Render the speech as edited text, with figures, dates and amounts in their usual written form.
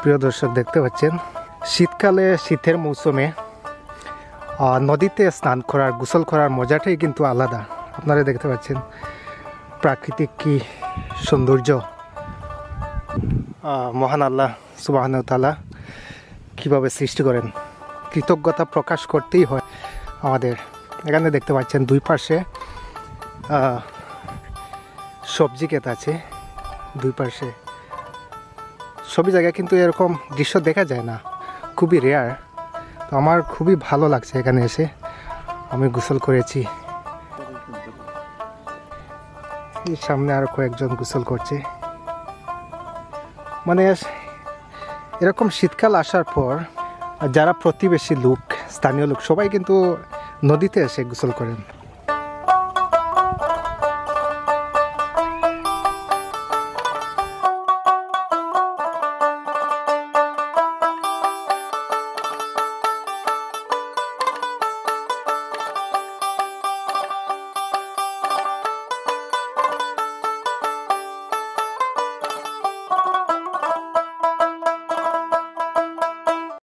প্রিয় দর্শক, দেখতে পাচ্ছেন শীতকালে শীতের মৌসুমে নদীতে স্নান করার গোসল করার মজাটাই কিন্তু আলাদা। আপনারা দেখতে পাচ্ছেন প্রাকৃতিক কি সৌন্দর্য। মহান আল্লাহ সুবহানাহু ওয়া তাআলা কীভাবে সৃষ্টি করেন, কৃতজ্ঞতা প্রকাশ করতেই হয় আমাদের। এখানে দেখতে পাচ্ছেন দুই পাশে সবজি ক্ষেত আছে, দুই পাশে। সবই জায়গায় কিন্তু এরকম দৃশ্য দেখা যায় না, খুবই রেয়ার। তো আমার খুবই ভালো লাগছে এখানে এসে। আমি গোসল করেছি, এই সামনে আরও কয়েকজন গোসল করছে। মানে এরকম শীতকাল আসার পর যারা প্রতিবেশী লোক, স্থানীয় লোক, সবাই কিন্তু নদীতে এসে গোসল করেন।